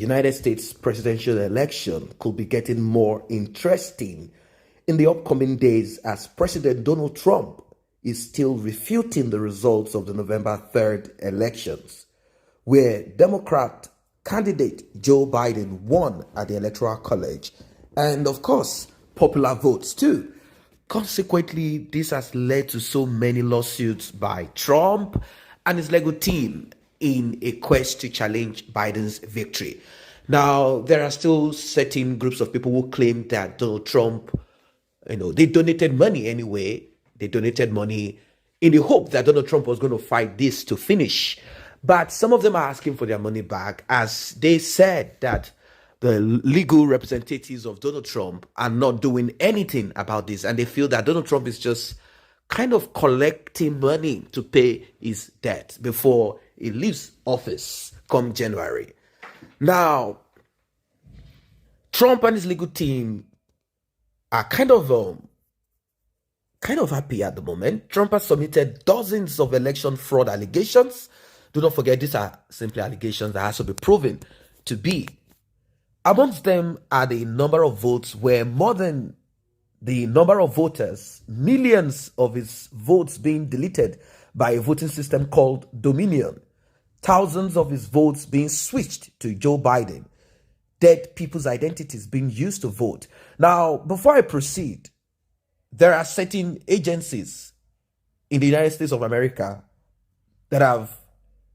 United States presidential election could be getting more interesting in the upcoming days as President Donald Trump is still refuting the results of the November 3rd elections, where Democrat candidate Joe Biden won at the Electoral College, and of course, popular votes too. Consequently, this has led to so many lawsuits by Trump and his legal team in a quest to challenge Biden's victory. Now, there are still certain groups of people who claim that Donald Trump, they donated money anyway. They donated money in the hope that Donald Trump was going to fight this to finish. But some of them are asking for their money back, as they said that the legal representatives of Donald Trump are not doing anything about this. And they feel that Donald Trump is just kind of collecting money to pay his debt before he leaves office come January. Now, Trump and his legal team are kind of happy at the moment. Trump has submitted dozens of election fraud allegations. Do not forget, these are simply allegations that has to be proven to be. Amongst them are the number of votes where more than the number of voters, millions of his votes being deleted by a voting system called Dominion, thousands of his votes being switched to Joe Biden, dead people's identities being used to vote. Now, before I proceed, there are certain agencies in the United States of America that have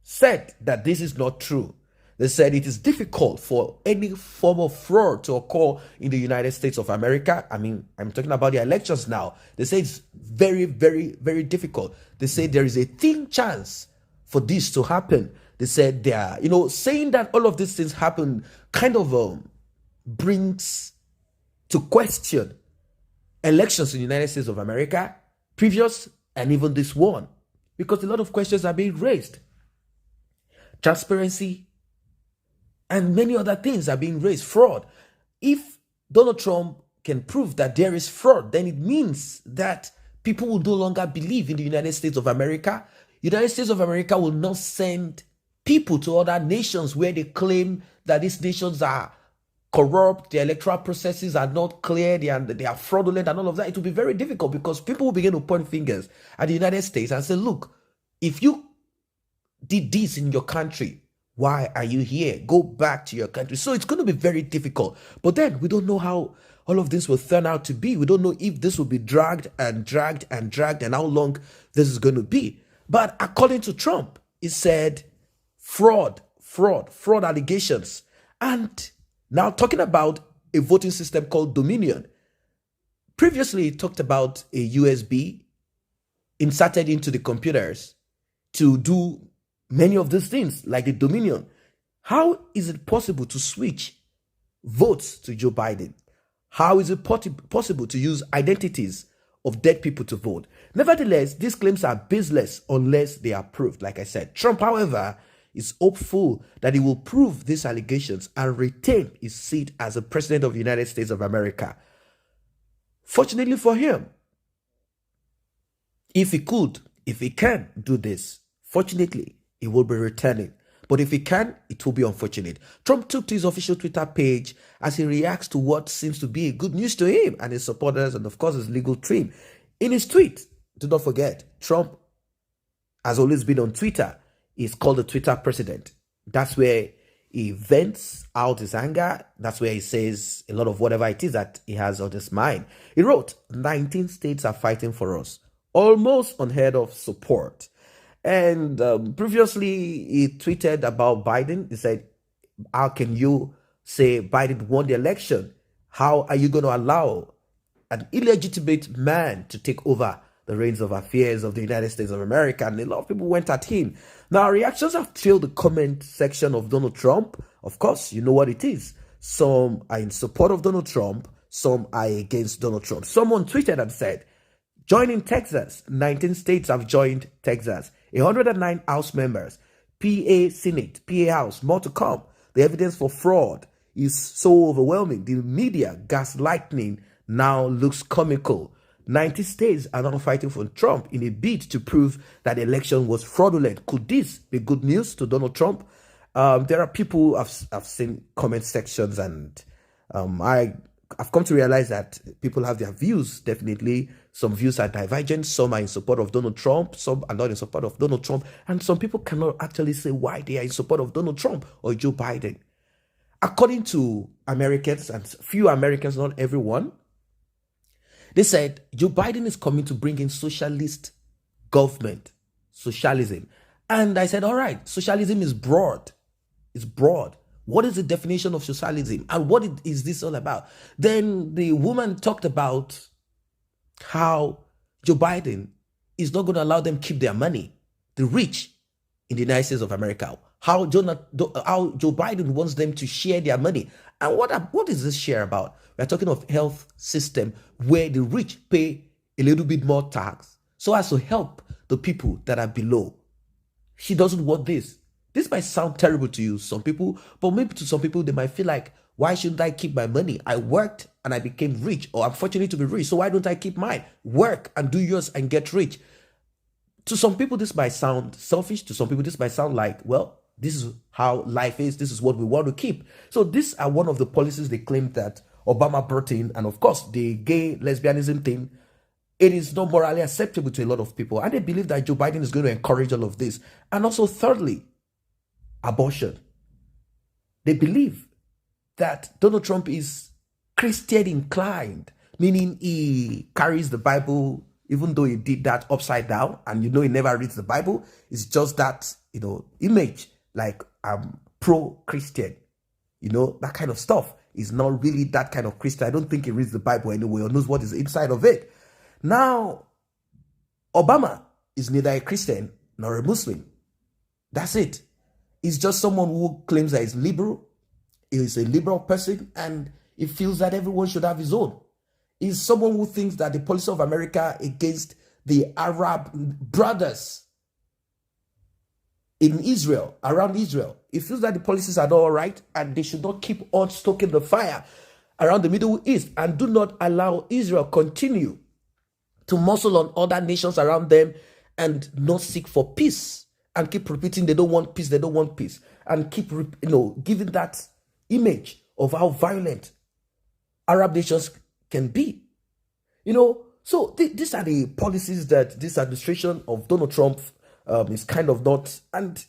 said that this is not true. They said it is difficult for any form of fraud to occur in the United States of America. I mean, I'm talking about the elections now. They say it's very, very, very difficult. They say there is a thin chance for this to happen. They said they are, saying that all of these things happen kind of brings to question elections in the United States of America, previous and even this one, because a lot of questions are being raised. Transparency and many other things are being raised. Fraud. If Donald Trump can prove that there is fraud, then it means that people will no longer believe in the United States of America. United States of America will not send people to other nations where they claim that these nations are corrupt, the electoral processes are not clear, they are fraudulent and all of that. It will be very difficult because people will begin to point fingers at the United States and say, look, if you did this in your country, why are you here? Go back to your country. So it's going to be very difficult. But then we don't know how all of this will turn out to be. We don't know if this will be dragged and dragged and dragged and how long this is going to be. But according to Trump, he said fraud allegations. And now talking about a voting system called Dominion. Previously, he talked about a USB inserted into the computers to do many of these things, like the Dominion. How is it possible to switch votes to Joe Biden? How is it possible to use identities of dead people to vote? Nevertheless, these claims are baseless unless they are proved, like I said. Trump, however, is hopeful that he will prove these allegations and retain his seat as the president of the United States of America. Fortunately for him, if he can do this, fortunately, he will be returning. But if he can, it will be unfortunate. Trump took to his official Twitter page as he reacts to what seems to be good news to him and his supporters and, of course, his legal team. In his tweet, do not forget, Trump has always been on Twitter. He's called the Twitter president. That's where he vents out his anger. That's where he says a lot of whatever it is that he has on his mind. He wrote, 19 states are fighting for us. Almost unheard of support. And previously, he tweeted about Biden. He said, how can you say Biden won the election? How are you going to allow an illegitimate man to take over the reins of affairs of the United States of America? And a lot of people went at him. Now, reactions have filled the comment section of Donald Trump. Of course, you know what it is. Some are in support of Donald Trump. Some are against Donald Trump. Someone tweeted and said, joining Texas. 19 states have joined Texas. 109 House members. PA Senate, PA House, more to come. The evidence for fraud is so overwhelming. The media gaslighting now looks comical. 90 states are now fighting for Trump in a bid to prove that the election was fraudulent. Could this be good news to Donald Trump? There are people I've seen comment sections, and I've come to realize that people have their views. Definitely, some views are divergent. Some are in support of Donald Trump. Some are not in support of Donald Trump, and some people cannot actually say why they are in support of Donald Trump or Joe Biden. According to Americans, and few Americans, not everyone, they said Joe Biden is coming to bring in socialist government, socialism. And I said, all right, socialism is broad. It's broad. What is the definition of socialism? And what is this all about? Then the woman talked about how Joe Biden is not going to allow them keep their money, the rich in the United States of America. How Joe Biden wants them to share their money. And what is this share about? We're talking of health system where the rich pay a little bit more tax so as to help the people that are below. She doesn't want this. This might sound terrible to you, some people, but maybe to some people, they might feel like, why shouldn't I keep my money? I worked and I became rich, or I'm fortunate to be rich, so why don't I keep mine? Work and do yours and get rich. To some people, this might sound selfish. To some people, this might sound like, well, this is how life is. This is what we want to keep. So these are one of the policies they claim that Obama brought in. And of course, the gay lesbianism thing, it is not morally acceptable to a lot of people. And they believe that Joe Biden is going to encourage all of this. And also, thirdly, abortion. They believe that Donald Trump is Christian inclined, meaning he carries the Bible, even though he did that upside down, and he never reads the Bible. It's just that, image, like I'm pro-Christian, that kind of stuff. Is not really that kind of Christian. I don't think he reads the Bible anyway or knows what is inside of it. Now, Obama is neither a Christian nor a Muslim. That's it. He's just someone who claims that he's liberal. He's a liberal person, and he feels that everyone should have his own. He's someone who thinks that the policy of America against the Arab brothers in Israel, around Israel, he feels that the policies are not all right, and they should not keep on stoking the fire around the Middle East, and do not allow Israel continue to muscle on other nations around them and not seek for peace, and keep repeating they don't want peace, and keep giving that image of how violent Arab nations can be. So these are the policies that this administration of Donald Trump is kind of not. And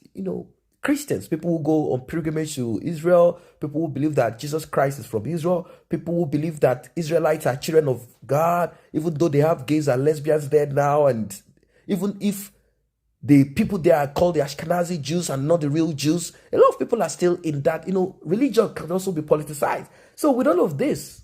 Christians, people who go on pilgrimage to Israel, people who believe that Jesus Christ is from Israel, people who believe that Israelites are children of God, even though they have gays and lesbians there now, and even if the people there are called the Ashkenazi Jews and not the real Jews, a lot of people are still in that. Religion can also be politicized. So with all of this,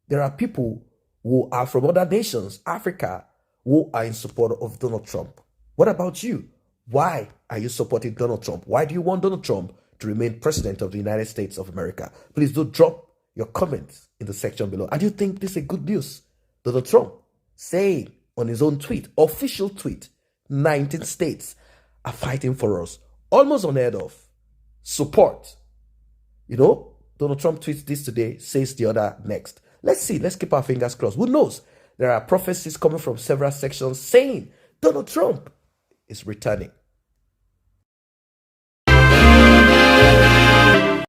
there are people who are from other nations, Africa, who are in support of Donald Trump. What about you? Why are you supporting Donald Trump? Why do you want Donald Trump to remain president of the United States of America? Please do drop your comments in the section below. And do you think this is good news? Donald Trump saying on his own tweet, official tweet, 19 states are fighting for us. Almost unheard of. Support. Donald Trump tweets this today, says the other next. Let's see. Let's keep our fingers crossed. Who knows? There are prophecies coming from several sections saying Donald Trump is returning.